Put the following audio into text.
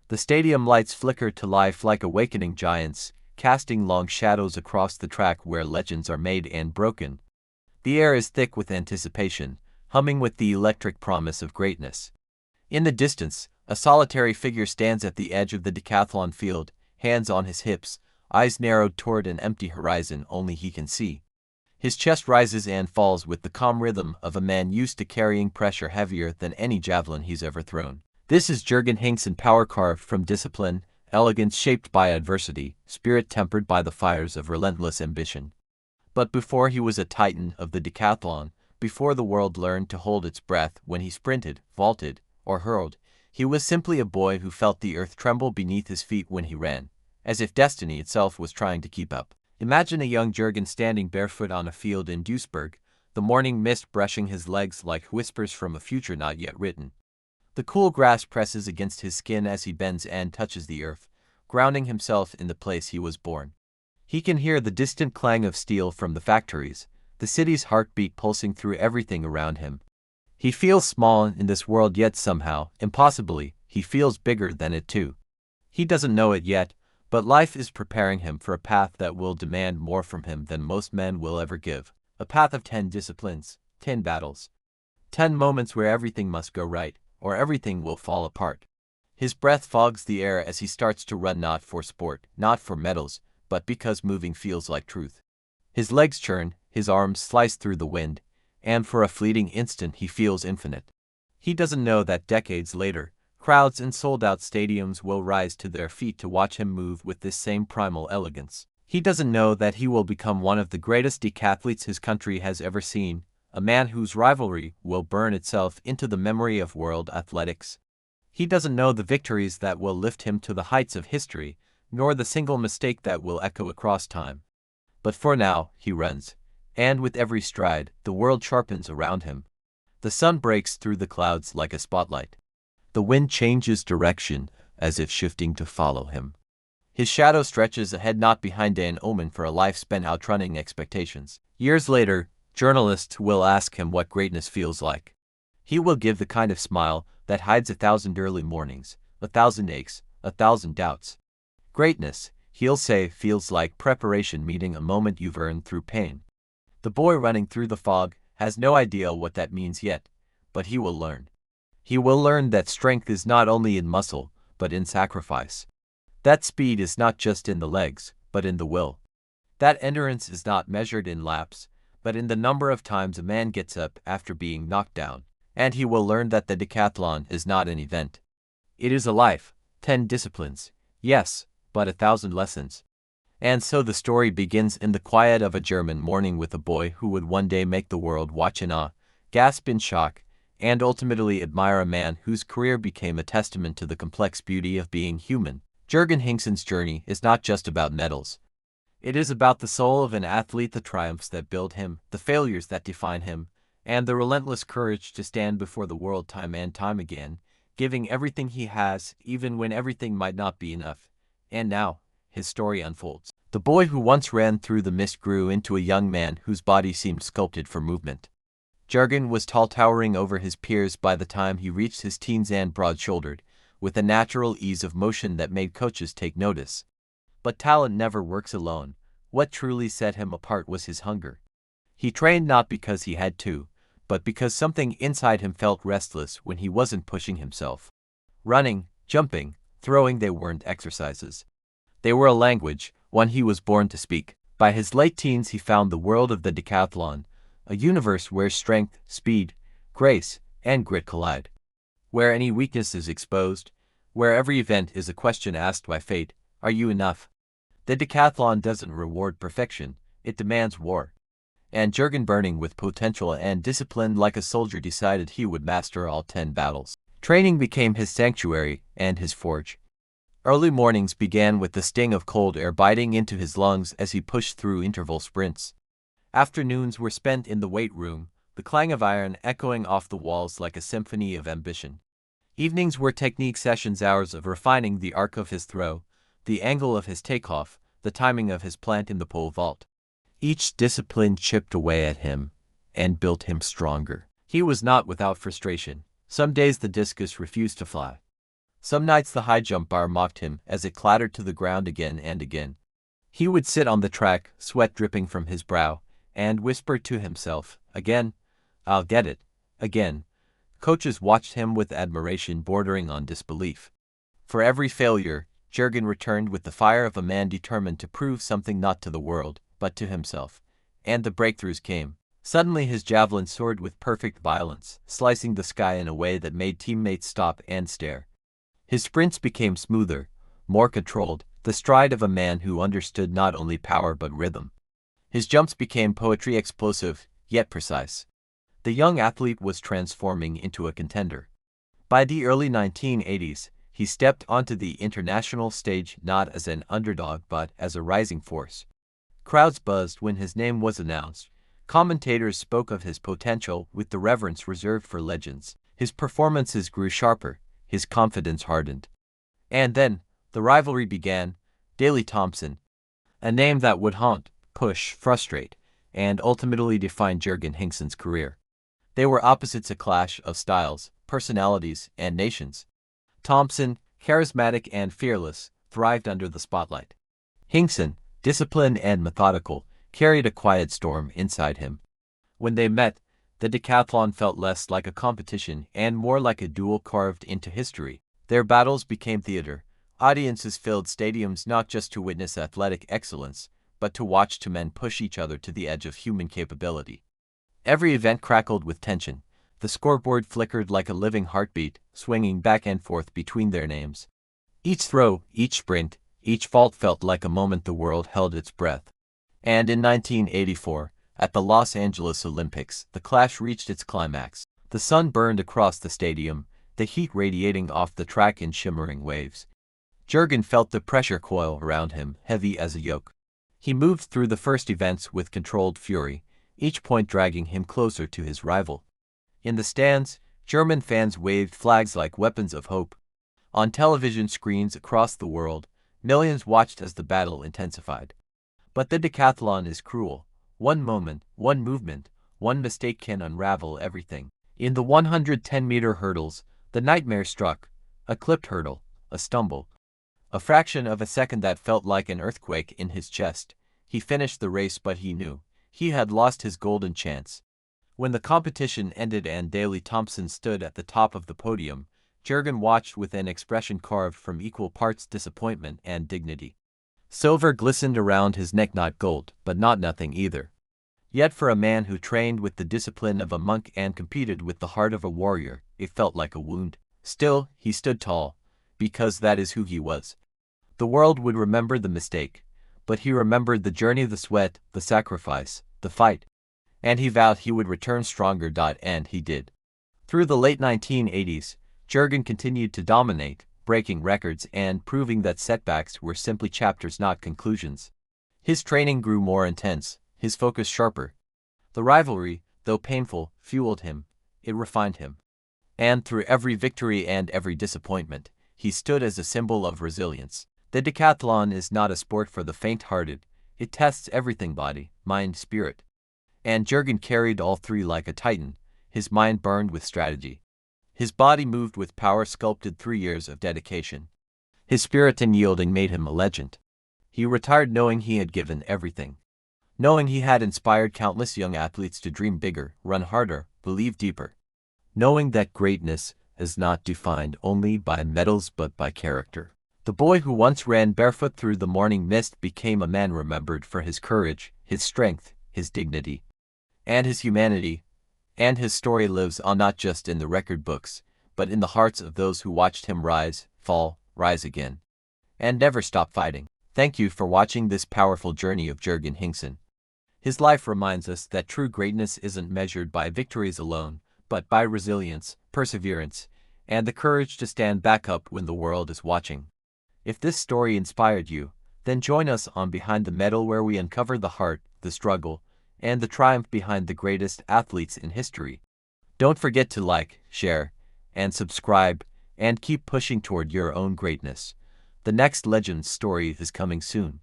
The stadium lights flicker to life like awakening giants, casting long shadows across the track where legends are made and broken. The air is thick with anticipation, humming with the electric promise of greatness. In the distance, a solitary figure stands at the edge of the decathlon field, hands on his hips, eyes narrowed toward an empty horizon only he can see. His chest rises and falls with the calm rhythm of a man used to carrying pressure heavier than any javelin he's ever thrown. This is Jürgen Hingsen, power carved from discipline, elegance shaped by adversity, spirit tempered by the fires of relentless ambition. But before he was a titan of the decathlon, before the world learned to hold its breath when he sprinted, vaulted, or hurled, he was simply a boy who felt the earth tremble beneath his feet when he ran, as if destiny itself was trying to keep up. Imagine a young Jürgen standing barefoot on a field in Duisburg, the morning mist brushing his legs like whispers from a future not yet written. The cool grass presses against his skin as he bends and touches the earth, grounding himself in the place he was born. He can hear the distant clang of steel from the factories, the city's heartbeat pulsing through everything around him. He feels small in this world, yet somehow, impossibly, he feels bigger than it too. He doesn't know it yet, but life is preparing him for a path that will demand more from him than most men will ever give. A path of 10 disciplines, 10 battles. 10 moments where everything must go right, or everything will fall apart. His breath fogs the air as he starts to run, not for sport, not for medals, but because moving feels like truth. His legs churn, his arms slice through the wind, and for a fleeting instant he feels infinite. He doesn't know that decades later, crowds in sold-out stadiums will rise to their feet to watch him move with this same primal elegance. He doesn't know that he will become one of the greatest decathletes his country has ever seen, a man whose rivalry will burn itself into the memory of world athletics. He doesn't know the victories that will lift him to the heights of history, nor the single mistake that will echo across time. But for now, he runs, and with every stride, the world sharpens around him. The sun breaks through the clouds like a spotlight. The wind changes direction, as if shifting to follow him. His shadow stretches ahead, not behind, an omen for a life spent outrunning expectations. Years later, journalists will ask him what greatness feels like. He will give the kind of smile that hides 1,000 early mornings, 1,000 aches, 1,000 doubts. Greatness, he'll say, feels like preparation meeting a moment you've earned through pain. The boy running through the fog has no idea what that means yet, but he will learn. He will learn that strength is not only in muscle, but in sacrifice. That speed is not just in the legs, but in the will. That endurance is not measured in laps, but in the number of times a man gets up after being knocked down. And he will learn that the decathlon is not an event. It is a life, 10 disciplines, yes, but 1,000 lessons. And so the story begins in the quiet of a German morning with a boy who would one day make the world watch in awe, gasp in shock, and ultimately admire a man whose career became a testament to the complex beauty of being human. Jürgen Hingsen's journey is not just about medals. It is about the soul of an athlete, the triumphs that build him, the failures that define him, and the relentless courage to stand before the world time and time again, giving everything he has, even when everything might not be enough. And now, his story unfolds. The boy who once ran through the mist grew into a young man whose body seemed sculpted for movement. Jürgen was tall, towering over his peers by the time he reached his teens, and broad-shouldered, with a natural ease of motion that made coaches take notice. But talent never works alone. What truly set him apart was his hunger. He trained not because he had to, but because something inside him felt restless when he wasn't pushing himself. Running, jumping, throwing, they weren't exercises. They were a language, one he was born to speak. By his late teens he found the world of the decathlon, a universe where strength, speed, grace, and grit collide. Where any weakness is exposed, where every event is a question asked by fate, are you enough? The decathlon doesn't reward perfection, it demands war. And Jürgen, burning with potential and disciplined like a soldier, decided he would master all 10 battles. Training became his sanctuary and his forge. Early mornings began with the sting of cold air biting into his lungs as he pushed through interval sprints. Afternoons were spent in the weight room, the clang of iron echoing off the walls like a symphony of ambition. Evenings were technique sessions, hours of refining the arc of his throw, the angle of his takeoff, the timing of his plant in the pole vault. Each discipline chipped away at him and built him stronger. He was not without frustration. Some days the discus refused to fly. Some nights the high jump bar mocked him as it clattered to the ground again and again. He would sit on the track, sweat dripping from his brow, and whisper to himself, "Again? I'll get it. Again." Coaches watched him with admiration bordering on disbelief. For every failure, Jürgen returned with the fire of a man determined to prove something not to the world, but to himself. And the breakthroughs came. Suddenly his javelin soared with perfect violence, slicing the sky in a way that made teammates stop and stare. His sprints became smoother, more controlled, the stride of a man who understood not only power but rhythm. His jumps became poetry, explosive, yet precise. The young athlete was transforming into a contender. By the early 1980s, he stepped onto the international stage not as an underdog but as a rising force. Crowds buzzed when his name was announced. Commentators spoke of his potential with the reverence reserved for legends. His performances grew sharper, his confidence hardened. And then, the rivalry began. Daley Thompson, a name that would haunt, push, frustrate, and ultimately define Jürgen Hingsen's career. They were opposites, a clash of styles, personalities, and nations. Thompson, charismatic and fearless, thrived under the spotlight. Hingsen, disciplined and methodical, carried a quiet storm inside him. When they met, the decathlon felt less like a competition and more like a duel carved into history. Their battles became theater. Audiences filled stadiums not just to witness athletic excellence, but to watch two men push each other to the edge of human capability. Every event crackled with tension. The scoreboard flickered like a living heartbeat, swinging back and forth between their names. Each throw, each sprint, each vault felt like a moment the world held its breath. And in 1984, at the Los Angeles Olympics, the clash reached its climax. The sun burned across the stadium, the heat radiating off the track in shimmering waves. Jürgen felt the pressure coil around him, heavy as a yoke. He moved through the first events with controlled fury, each point dragging him closer to his rival. In the stands, German fans waved flags like weapons of hope. On television screens across the world, millions watched as the battle intensified. But the decathlon is cruel. One moment, one movement, one mistake can unravel everything. In the 110-meter hurdles, the nightmare struck. A clipped hurdle, a stumble. A fraction of a second that felt like an earthquake in his chest. He finished the race, but he knew he had lost his golden chance. When the competition ended and Daley Thompson stood at the top of the podium, Jürgen watched with an expression carved from equal parts disappointment and dignity. Silver glistened around his neck, not gold, but not nothing either. Yet for a man who trained with the discipline of a monk and competed with the heart of a warrior, it felt like a wound. Still, he stood tall, because that is who he was. The world would remember the mistake, but he remembered the journey, the sweat, the sacrifice, the fight. And he vowed he would return stronger. And he did. Through the late 1980s, Jürgen continued to dominate, breaking records and proving that setbacks were simply chapters, not conclusions. His training grew more intense, his focus sharper. The rivalry, though painful, fueled him. It refined him. And through every victory and every disappointment, he stood as a symbol of resilience. The decathlon is not a sport for the faint-hearted. It tests everything: body, mind, spirit. And Jürgen carried all three like a titan. His mind burned with strategy. His body moved with power sculpted through years of dedication. His spirit unyielding made him a legend. He retired knowing he had given everything. Knowing he had inspired countless young athletes to dream bigger, run harder, believe deeper. Knowing that greatness is not defined only by medals but by character. The boy who once ran barefoot through the morning mist became a man remembered for his courage, his strength, his dignity, and his humanity. And his story lives on not just in the record books, but in the hearts of those who watched him rise, fall, rise again, and never stop fighting. Thank you for watching this powerful journey of Jürgen Hingsen. His life reminds us that true greatness isn't measured by victories alone, but by resilience, perseverance, and the courage to stand back up when the world is watching. If this story inspired you, then join us on Behind the Medal, where we uncover the heart, the struggle, and the triumph behind the greatest athletes in history. Don't forget to like, share, and subscribe, and keep pushing toward your own greatness. The next legend story is coming soon.